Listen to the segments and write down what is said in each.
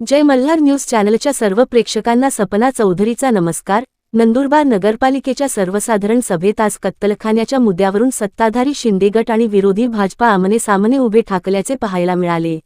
जय Malhar news चॅनलच्या सर्व प्रेक्षकांना सपना चौधरीचा नमस्कार। नंदुरबार नगरपालिकेच्या सर्वसाधारण सभेत आज कत्तलखान्याच्या मुद्द्यावरून सत्ताधारी शिंदे गट आणि विरोधी भाजपा आमने सामने उभे ठाकल्याचे पाहायला मिळाले।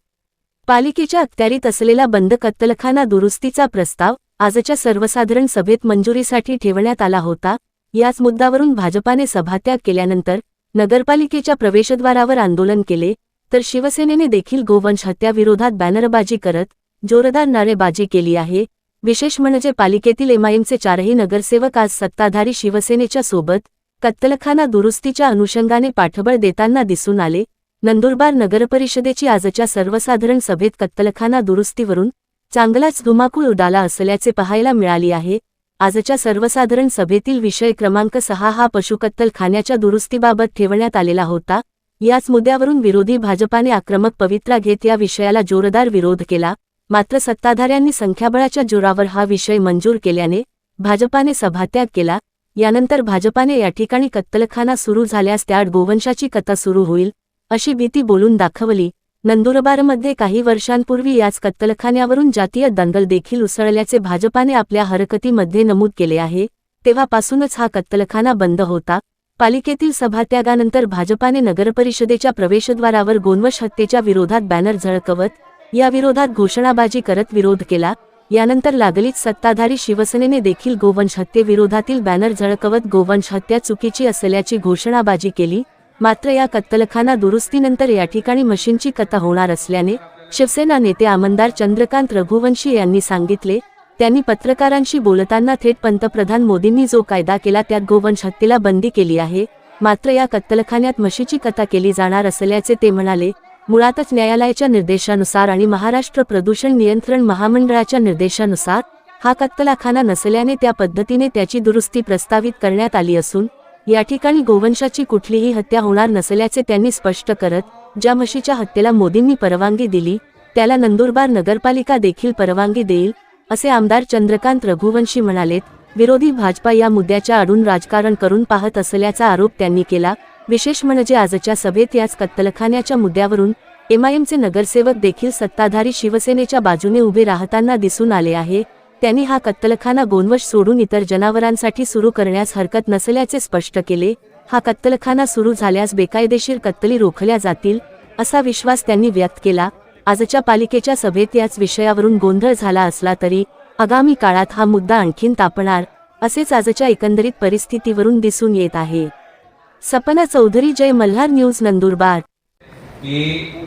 पालिकेच्या अखत्यारीत असलेला बंद कत्तलखाना दुरुस्तीचा प्रस्ताव आजच्या सर्वसाधारण सभेत मंजुरीसाठी ठेवण्यात आला होता। याच मुद्द्यावरून भाजपाने सभात्याग केल्यानंतर नगरपालिकेच्या प्रवेशद्वारावर आंदोलन केले, तर शिवसेनेने देखील गोवंश हत्या विरोधात बॅनरबाजी करत जोरदार नारेबाजी केली आहे। विशेष म्हणजे पालिकेतील एमआयएमचे 4ही नगरसेवक आज सत्ताधारी शिवसेनेच्या सोबत कत्तलखाना दुरुस्तीच्या अनुषंगाने पाठबळ देताना दिसून आले। नंदुरबार नगरपरिषदेची आजच्या सर्वसाधारण सभेत कत्तलखाना दुरुस्तीवरून चांगलाच धुमाकूळ उडाला असल्याचे पाहायला मिळाली आहे। आजच्या सर्वसाधारण सभेतील विषय क्रमांक 6 हा पशुकत्तलखान्याच्या दुरुस्तीबाबत ठेवण्यात आलेला होता। याच मुद्द्यावरून विरोधी भाजपाने आक्रमक पवित्रा घेत या विषयाला जोरदार विरोध केला, मात्र सत्ताधाऱ्यांनी संख्याबळाच्या जोरावर हा विषय मंजूर केल्याने भाजपाने सभात्याग केला। यानंतर भाजपाने या ठिकाणी कत्तलखाना सुरू झाल्यास त्यात गोवंशाची कथा सुरू होईल अशी भीती बोलून दाखवली। नंदुरबारमध्ये काही वर्षांपूर्वी याच कत्तलखान्यावरून जातीय दंगल देखील उसळल्याचे भाजपाने आपल्या हरकतीमध्ये नमूद केले आहे। तेव्हापासूनच हा कत्तलखाना बंद होता। पालिकेतील सभात्यागानंतर भाजपाने नगरपरिषदेच्या प्रवेशद्वारावर गोवंश हत्येच्या विरोधात बॅनर झळकवत या विरोधात घोषणाबाजी करत विरोध केला। यानंतर लागलीच सत्ताधारी शिवसेनेने देखील गोवंश हत्येविरोधातील बॅनर झळकवत गोवंश हत्या चुकीची असल्याची घोषणाबाजी केली। मात्र या कत्तलखाना दुरुस्तीनंतर या ठिकाणी मशीनची कथा होणार असल्याने शिवसेना नेते आमदार चंद्रकांत रघुवंशी यांनी सांगितले। त्यांनी पत्रकारांशी बोलताना थेट पंतप्रधान मोदींनी जो कायदा केला त्यात गोवंश हत्येला बंदी केली आहे, मात्र या कत्तलखान्यात म्हशीची कथा केली जाणार असल्याचे ते म्हणाले। मुळातच न्यायालयाच्या निर्देशानुसार आणि महाराष्ट्र प्रदूषण नियंत्रण महामंडळाच्या निर्देशानुसार हा कत्तलखाना नसल्याने त्या पद्धतीने त्याची दुरुस्ती प्रस्तावित करण्यात आली असून या ठिकाणी गोवंशाची कुठलीही हत्या होणार नसल्याचे त्यांनी स्पष्ट करत, ज्या म्हशीच्या हत्येला मोदींनी परवानगी दिली त्याला नंदुरबार नगरपालिका देखील परवानगी देईल असे आमदार चंद्रकांत रघुवंशी म्हणालेत। विरोधी भाजपा या मुद्द्याच्या आडून राजकारण करून पाहत असल्याचा आरोप त्यांनी केला। विशेष म्हणजे आजच्या सभेत याच कत्तलखान्याच्या मुद्द्यावरून एमआयएमचे नगरसेवक देखील सत्ताधारी शिवसेनेच्या बाजूने उभे राहताना दिसून आले आहे। त्यांनी हा कत्तलखाना गोवंश सोडून इतर जनावरांसाठी सुरू करण्यास हरकत नसल्याचे स्पष्ट केले। हा कत्तलखाना सुरू झाल्यास बेकायदेशीर कत्तली रोखल्या जातील असा विश्वास त्यांनी व्यक्त केला। आजच्या पालिकेच्या सभेत याच विषयावरून गोंधळ झाला असला तरी आगामी काळात हा मुद्दा आणखीन तापणार असेच आजच्या एकंदरीत परिस्थितीवरून दिसून येत आहे। सपना चौधरी, जय मल्हार न्यूज, नंदुरबार। की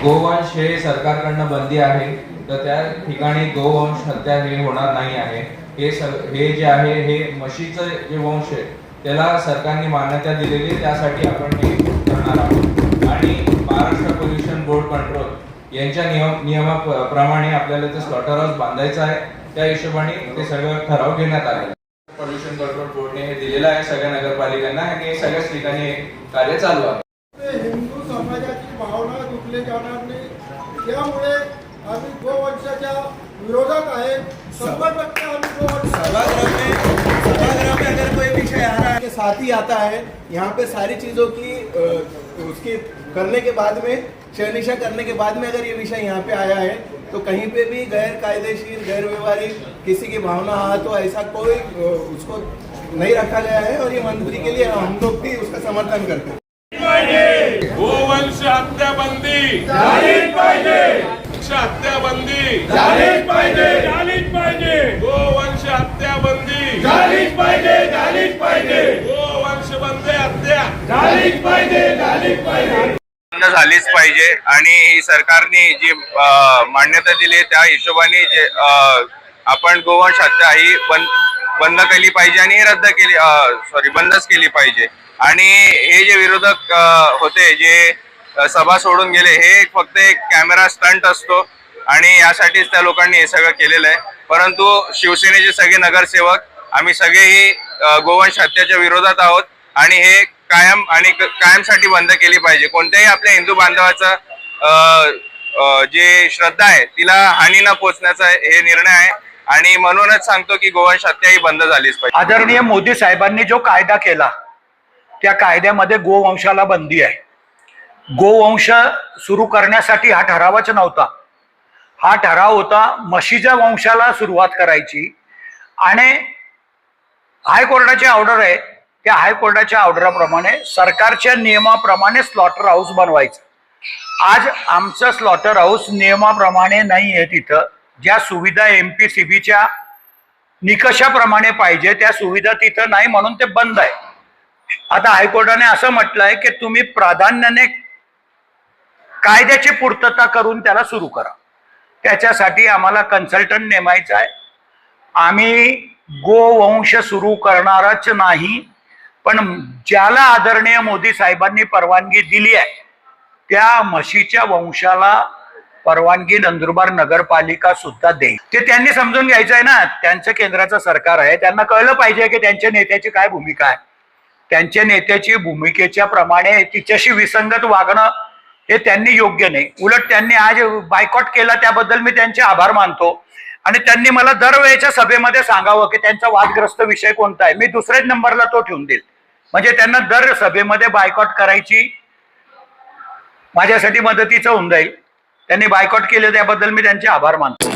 गोवंश हे सरकारकडून बंदी आहे, तर त्या ठिकाणी गोवंश हत्या हे होणार नाही आहे। हे जे आहे हे म्हशीचं जे वंश आहे त्याला सरकारने मान्यता दिलेली, त्यासाठी आपण हे करणार आहोत। आणि महाराष्ट्र पोल्युशन बोर्ड कंट्रोल यांच्या नियमाप्रमाणे आपल्याला ते स्लॉटर हाऊस बांधायचं आहे। त्या हिशोबाने ते सगळं ठराव घेण्यात आले। पोल्युशन कंट्रोल बोर्डने हे दिलेलं आहे सगळ्या नगरपालिकांना आणि हे सगळ्याच ठिकाणी कार्य चालू आहे। हिंदू समाजाची भावना दुखले जाणार नाही, त्यामुळे आम्ही गोवंशाच्या विरोधात आहे। 100% आम्ही गोवंश सभागृह में अगर कोई विषय आ रहा है के साथ ही आता है, यहाँ पे सारी चीज़ों की उसकी करने के बाद में शहनिशा करने के बाद में अगर ये विषय यहाँ पे आया है तो कहीं पे भी गैर कायदेशीर गैर व्यवहारिक किसी की भावना आ तो ऐसा कोई उसको नहीं रखा गया है और ये मंत्री के लिए हम लोग भी उसका समर्थन करते हैं। गोवंश हत्या बंदी झालीच पाहिजे, हत्या बंदी झालीच पाहिजे, झालीच पाहिजे, गोवंश हत्या बंदी झालीच पाहिजे, झालीच पाहिजे, गोवंश बंदी हत्या झालीच पाहिजे, झालीच पाहिजे, झालीच पाहिजे। आणि सरकारने जी मान्यता दिली त्या हिशोबाने जे आपण गोवंश हत्या ही बंद केली पाहिजे आणि रद्द केली बंदच केली पाहिजे। आणि हे जे विरोधक होते जे सभा सोडून गेले हे फक्त एक कॅमेरा स्टंट असतो आणि यासाठीच त्या लोकांनी हे सगळं केलेलं आहे। परंतु शिवसेनेचे सगळे नगरसेवक आम्ही सगळेही गोवंश हत्याच्या विरोधात आहोत आणि हे कायमसाठी बंद केली पाहिजे। कोणत्याही आपल्या हिंदू बांधवाचा जे श्रद्धा आहे तिला हानी न पोचण्याचा हे निर्णय आहे आणि म्हणूनच सांगतो की गोवंश हत्या ही बंद झालीच पाहिजे। आदरणीय मोदी साहेबांनी जो कायदा केला त्या कायद्यामध्ये गोवंशाला बंदी आहे। गोवंश सुरू करण्यासाठी हा ठरावच नव्हता. हा ठराव होता म्हशीच्या वंशाला सुरुवात करायची आणि हायकोर्टाची ऑर्डर आहे, त्या हायकोर्टाच्या ऑर्डरप्रमाणे सरकारच्या नियमाप्रमाणे स्लॉटर हाऊस बनवायचं. आज आमचं स्लॉटर हाऊस नियमाप्रमाणे नाही आहे. तिथं ज्या सुविधा MPCBच्या निकषाप्रमाणे पाहिजे त्या सुविधा तिथं नाही, म्हणून ते बंद आहे. आता हायकोर्टाने असं म्हटलंय की तुम्ही प्राधान्याने कायद्याची पूर्तता करून त्याला सुरू करा. त्याच्यासाठी आम्हाला कन्सल्टंट नेमायचा आहे. आम्ही गोवंश सुरू करणारच नाही, पण ज्याला आदरणीय मोदी साहेबांनी परवानगी दिली आहे त्या म्हशीच्या वंशाला परवानगी नंदुरबार नगरपालिका सुद्धा देईल. ते त्यांनी समजून घ्यायचं आहे ना, त्यांचं केंद्राचं सरकार आहे, त्यांना कळलं पाहिजे की त्यांच्या नेत्याची काय भूमिका आहे. त्यांच्या नेत्याची भूमिकेच्या प्रमाणे तिच्याशी विसंगत वागणं हे त्यांनी योग्य नाही. उलट त्यांनी आज बायकॉट केला त्याबद्दल मी त्यांचे आभार मानतो. आणि त्यांनी मला दरवेळेच्या सभेमध्ये सांगावं की त्यांचा वादग्रस्त विषय कोणता आहे, मी दुसऱ्याच नंबरला तो ठेवून देईल. म्हणजे त्यांना दर सभेमध्ये बायकॉट करायची माझ्यासाठी मदतीचं होऊन जाईल. त्यांनी बायकॉट केले त्याबद्दल मी त्यांचे आभार मानतो.